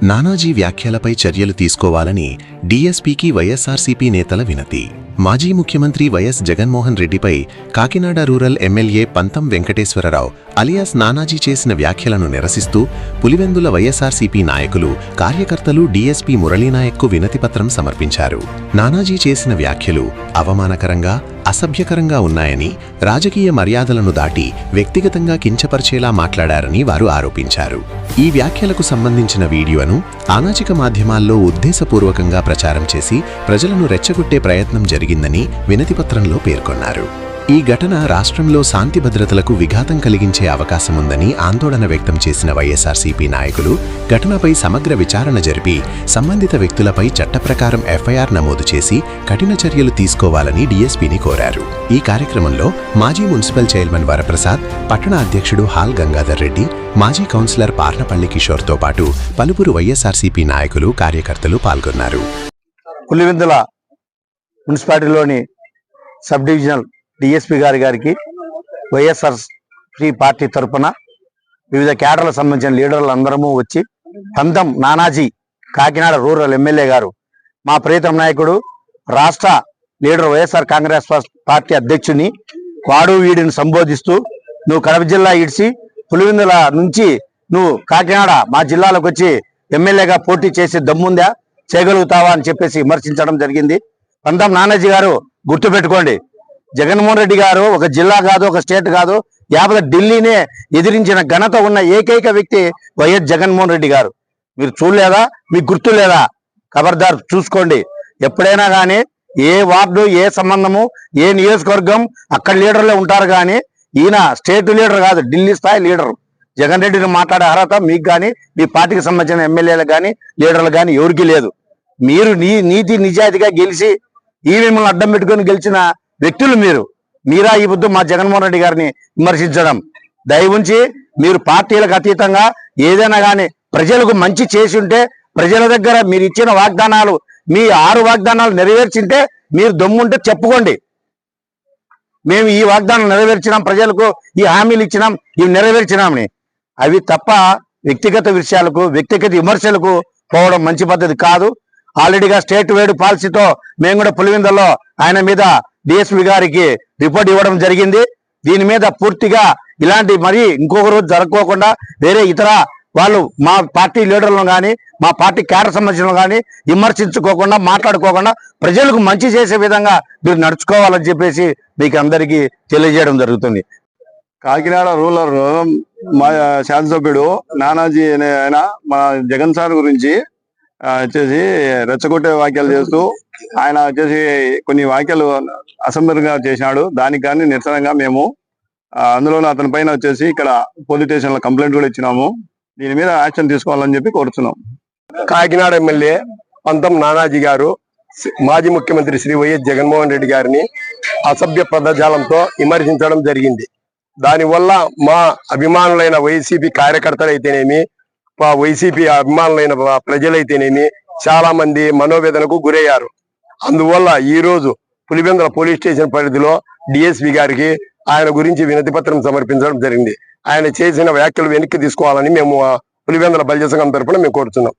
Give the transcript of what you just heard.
నానాజీ వ్యాఖ్యలపై చర్యలు తీసుకోవాలని డీఎస్పీకి వైఎస్ఆర్సీపీ నేతల వినతి. మాజీ ముఖ్యమంత్రి వైఎస్ జగన్మోహన్ రెడ్డిపై కాకినాడ రూరల్ ఎమ్మెల్యే పంతం వెంకటేశ్వరరావు అలియాస్ నానాజీ చేసిన వ్యాఖ్యలను నిరసిస్తూ పులివెందుల వైఎస్ఆర్సీపీ నాయకులు, కార్యకర్తలు డీఎస్పీ మురళీనాయక్కు వినతిపత్రం సమర్పించారు. నానాజీ చేసిన వ్యాఖ్యలు అవమానకరంగా, అసభ్యకరంగా ఉన్నాయని, రాజకీయ మర్యాదలను దాటి వ్యక్తిగతంగా కించపరిచేలా మాట్లాడారని వారు ఆరోపించారు. ఈ వ్యాఖ్యలకు సంబంధించిన వీడియోను సామాజిక మాధ్యమాల్లో ఉద్దేశపూర్వకంగా ప్రచారం చేసి ప్రజలను రెచ్చగొట్టే ప్రయత్నం జరిగిందని వినతిపత్రంలో పేర్కొన్నారు. ఈ ఘటన రాష్ట్రంలో శాంతి భద్రతలకు విఘాతం కలిగించే అవకాశముందని ఆందోళన వ్యక్తం చేసిన వైఎస్ఆర్సీపీ నాయకులు ఘటనపై సమగ్ర విచారణ జరిపి సంబంధిత వ్యక్తులపై చట్టప్రకారం ఎఫ్ఐఆర్ నమోదు చేసి కఠిన చర్యలు తీసుకోవాలని డీఎస్పీని కోరారు. ఈ కార్యక్రమంలో మాజీ మున్సిపల్ చైర్మన్ వరప్రసాద్, పట్టణ అధ్యక్షుడు హాల్ గంగాధర్ రెడ్డి, మాజీ కౌన్సిలర్ పార్నపల్లి కిషోర్తో పాటు పలువురు వైఎస్ఆర్సీపీ నాయకులు, కార్యకర్తలు పాల్గొన్నారు. పులివెందుల మున్సిపాలిటీలోని సబ్ డివిజనల్ డిఎస్పీ గారికి వైఎస్ఆర్సీపీ పార్టీ తరఫున వివిధ కేడర్లకు సంబంధించిన లీడర్లు అందరము వచ్చి పంతం నానాజీ కాకినాడ రూరల్ ఎమ్మెల్యే గారు, మా ప్రియతమ నాయకుడు, రాష్ట్ర లీడర్ వైఎస్ఆర్ కాంగ్రెస్ పార్టీ అధ్యక్షుని వాడు వీడిని సంబోధిస్తూ, నువ్వు కడప జిల్లా ఇడిచి పులివెందుల నుంచి నువ్వు కాకినాడ మా జిల్లాలోకి వచ్చి ఎమ్మెల్యేగా పోటీ చేసి దమ్ముందా, చేయగలుగుతావా అని చెప్పేసి విమర్శించడం జరిగింది. పంతం నానాజీ గారు గుర్తుపెట్టుకోండి, జగన్మోహన్ రెడ్డి గారు ఒక జిల్లా కాదు, ఒక స్టేట్ కాదు, యావత్ ఢిల్లీనే ఎదిరించిన ఘనత ఉన్న ఏకైక వ్యక్తి వైఎస్ జగన్మోహన్ రెడ్డి గారు. మీరు చూడలేదా? మీకు గుర్తు లేదా? ఖబర్దార్ చూసుకోండి. ఎప్పుడైనా కానీ ఏ వార్డు, ఏ సంబంధము, ఏ నియోజకవర్గం అక్కడ లీడర్లే ఉంటారు. కానీ ఈయన స్టేట్ లీడర్ కాదు, ఢిల్లీ స్థాయి లీడర్. జగన్ రెడ్డిని మాట్లాడే అర్హత మీకు కానీ, మీ పార్టీకి సంబంధించిన ఎమ్మెల్యేలకు కానీ, లీడర్లు కానీ ఎవరికి లేదు. మీరు నీతి నిజాయితీగా గెలిచి ఈవీఎంలను అడ్డం పెట్టుకొని గెలిచిన వ్యక్తులు మీరా ఈ పొద్దు మా జగన్మోహన్ రెడ్డి గారిని విమర్శించడం? దయవుంచి మీరు పార్టీలకు అతీతంగా ఏదైనా కానీ ప్రజలకు మంచి చేసి ఉంటే, ప్రజల దగ్గర మీరు ఇచ్చిన వాగ్దానాలు, మీ 6 వాగ్దానాలు నెరవేర్చింటే మీరు దమ్ముంటే చెప్పుకోండి, మేము ఈ వాగ్దానం నెరవేర్చినాం, ప్రజలకు ఈ హామీలు ఇచ్చినాం, ఇవి నెరవేర్చినామని. అవి తప్ప వ్యక్తిగత విషయాలకు, వ్యక్తిగత విమర్శలకు పోవడం మంచి పద్ధతి కాదు. ఆల్రెడీగా స్టేట్ వైడ్ పాలసీతో మేము కూడా పులివెందులలో ఆయన మీద డిఎస్పీ గారికి రిపోర్ట్ ఇవ్వడం జరిగింది. దీని మీద పూర్తిగా ఇలాంటి మరి ఇంకొక రోజు జరగకోకుండా వేరే ఇతర వాళ్ళు మా పార్టీ లీడర్లను కానీ, మా పార్టీ క్యాడర్ సంబంధించిన కానీ విమర్శించుకోకుండా, మాట్లాడుకోకుండా ప్రజలకు మంచి చేసే విధంగా మీరు నడుచుకోవాలని చెప్పేసి మీకు అందరికీ తెలియజేయడం జరుగుతుంది. కాకినాడ రూరల్ మా శాసనసభ్యుడు నానాజీ అనే ఆయన మా జగన్ సార్ గురించి వచ్చేసి రెచ్చగొట్టే వ్యాఖ్యలు చేస్తూ ఆయన వచ్చేసి కొన్ని వ్యాఖ్యలు అసంబద్ధంగా చేసినాడు. దానికి కానీ నిరసనగా మేము అందులోనే అతని పైన వచ్చేసి ఇక్కడ పోలీస్ స్టేషన్ లో కంప్లైంట్ కూడా ఇచ్చినాము. దీని మీద యాక్షన్ తీసుకోవాలని చెప్పి కోరుతున్నాం. కాకినాడ ఎమ్మెల్యే పంతం నానాజీ గారు మాజీ ముఖ్యమంత్రి శ్రీ వైఎస్ జగన్మోహన్ రెడ్డి గారిని అసభ్య పదజాలంతో విమర్శించడం జరిగింది. దానివల్ల మా అభిమానులైన వైసీపీ కార్యకర్తలు అయితేనేమి, వైసీపీ అభిమానులైన ప్రజలైతేనేమి చాలా మంది మనోవేదనకు గురయ్యారు. అందువల్ల ఈ రోజు పులివెందుల పోలీస్ స్టేషన్ పరిధిలో డిఎస్పీ గారికి ఆయన గురించి వినతి పత్రం సమర్పించడం జరిగింది. ఆయన చేసిన వ్యాఖ్యలు వెనక్కి తీసుకోవాలని మేము పులివెందుల బలిజ సంఘం తరఫున మేము కోరుతున్నాం.